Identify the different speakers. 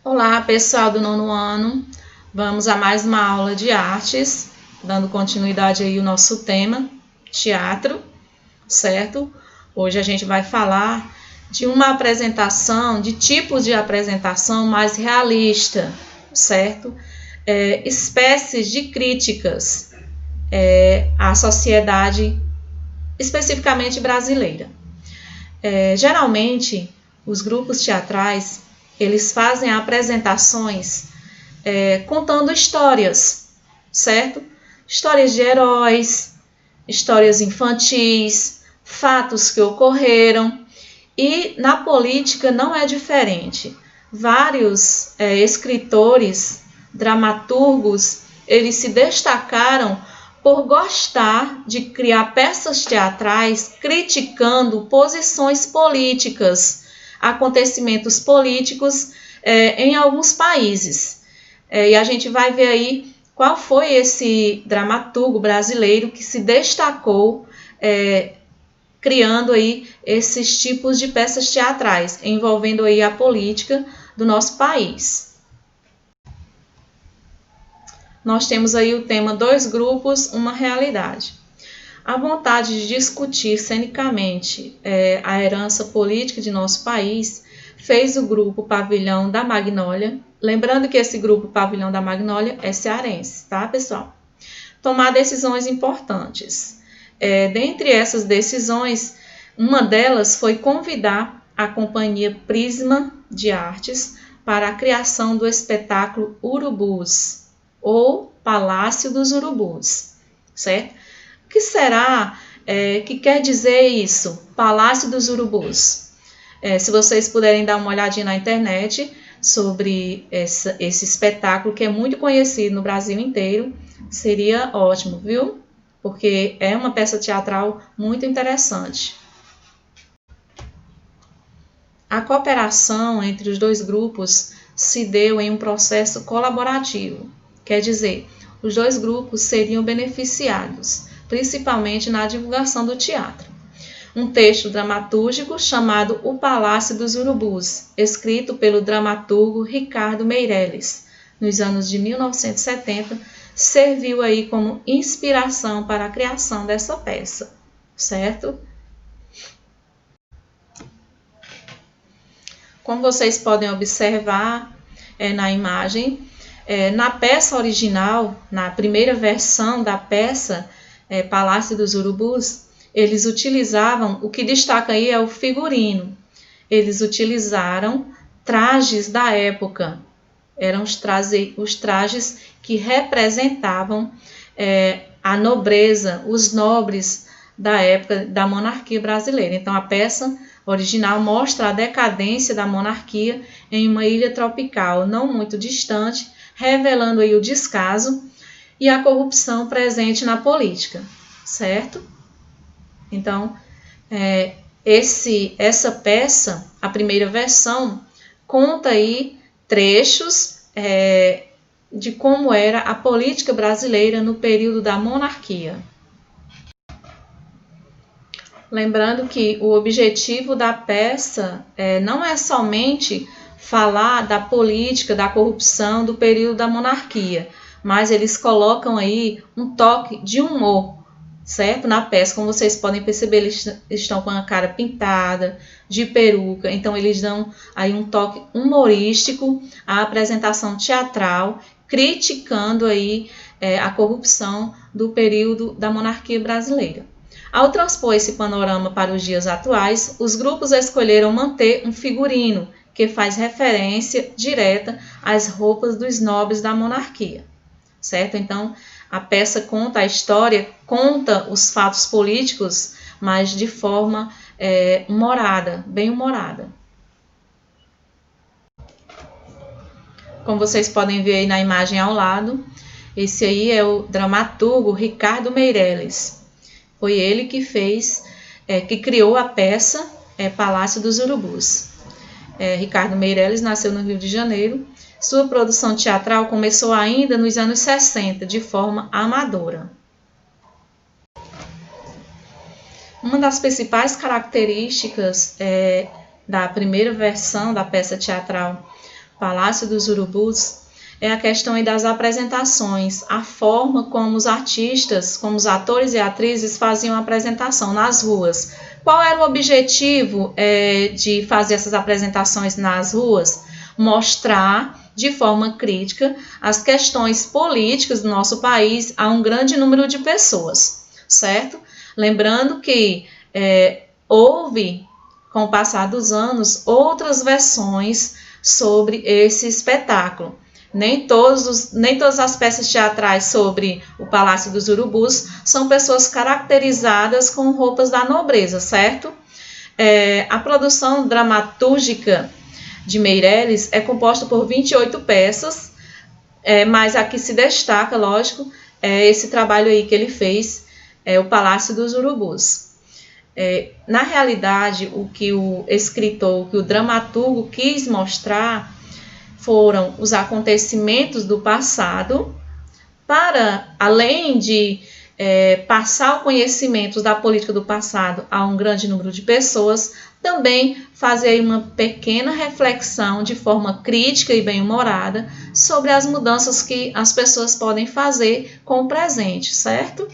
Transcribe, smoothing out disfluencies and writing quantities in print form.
Speaker 1: Olá, pessoal do nono ano. Vamos a mais uma aula de artes, dando continuidade aí ao nosso tema, teatro, certo? Hoje a gente vai falar de uma apresentação, de tipos de apresentação mais realista, certo? Espécies de críticas à sociedade, especificamente brasileira. Geralmente, os grupos teatrais, eles fazem apresentações contando histórias, certo? Histórias de heróis, histórias infantis, fatos que ocorreram. E na política não é diferente. Vários escritores, dramaturgos, eles se destacaram por gostar de criar peças teatrais criticando posições políticas, acontecimentos políticos em alguns países. E a gente vai ver aí qual foi esse dramaturgo brasileiro que se destacou criando aí esses tipos de peças teatrais, envolvendo aí a política do nosso país. Nós temos aí o tema Dois Grupos, uma Realidade. A vontade de discutir cenicamente a herança política de nosso país fez o grupo Pavilhão da Magnólia, lembrando que esse grupo Pavilhão da Magnólia é cearense, tá, pessoal? Tomar decisões importantes. Dentre essas decisões, uma delas foi convidar a companhia Prisma de Artes para a criação do espetáculo Urubus, ou Palácio dos Urubus, certo? O que será que quer dizer isso, Palácio dos Urubus? Se vocês puderem dar uma olhadinha na internet sobre esse espetáculo, que é muito conhecido no Brasil inteiro, seria ótimo, viu? Porque é uma peça teatral muito interessante. A cooperação entre os dois grupos se deu em um processo colaborativo, quer dizer, os dois grupos seriam beneficiados, principalmente na divulgação do teatro. Um texto dramatúrgico chamado O Palácio dos Urubus, escrito pelo dramaturgo Ricardo Meireles, nos anos de 1970, serviu aí como inspiração para a criação dessa peça, certo? Como vocês podem observar na imagem, na peça original, na primeira versão da peça Palácio dos Urubus, eles utilizavam, o que destaca aí é o figurino. Eles utilizaram trajes da época, eram os trajes que representavam a nobreza, os nobres da época da monarquia brasileira. Então a peça original mostra a decadência da monarquia em uma ilha tropical não muito distante, revelando aí o descaso e a corrupção presente na política, certo? Então, essa peça, a primeira versão, conta aí trechos de como era a política brasileira no período da monarquia. Lembrando que o objetivo da peça não é somente falar da política, da corrupção do período da monarquia, mas eles colocam aí um toque de humor, certo? Na peça, como vocês podem perceber, eles estão com a cara pintada, de peruca, então eles dão aí um toque humorístico à apresentação teatral, criticando aí a corrupção do período da monarquia brasileira. Ao transpor esse panorama para os dias atuais, os grupos escolheram manter um figurino que faz referência direta às roupas dos nobres da monarquia, certo? Então, a peça conta a história, conta os fatos políticos, mas de forma humorada, bem humorada. Como vocês podem ver aí na imagem ao lado, esse aí é o dramaturgo Ricardo Meireles. Foi ele que fez, que criou a peça Palácio dos Urubus. Ricardo Meireles nasceu no Rio de Janeiro. Sua produção teatral começou ainda nos anos 60, de forma amadora. Uma das principais características da primeira versão da peça teatral Palácio dos Urubus, é a questão aí das apresentações, a forma como os artistas, como os atores e atrizes faziam a apresentação nas ruas. Qual era o objetivo de fazer essas apresentações nas ruas? Mostrar de forma crítica as questões políticas do nosso país a um grande número de pessoas, certo? Lembrando que houve, com o passar dos anos, outras versões sobre esse espetáculo. Nem todas as peças teatrais sobre o Palácio dos Urubus são pessoas caracterizadas com roupas da nobreza, certo? A produção dramatúrgica de Meireles é composta por 28 peças, mas aqui se destaca, lógico, esse trabalho aí que ele fez, o Palácio dos Urubus. Na realidade, o que o escritor, o que o dramaturgo quis mostrar foram os acontecimentos do passado, para, além de passar o conhecimento da política do passado a um grande número de pessoas, também fazer uma pequena reflexão de forma crítica e bem-humorada sobre as mudanças que as pessoas podem fazer com o presente, certo?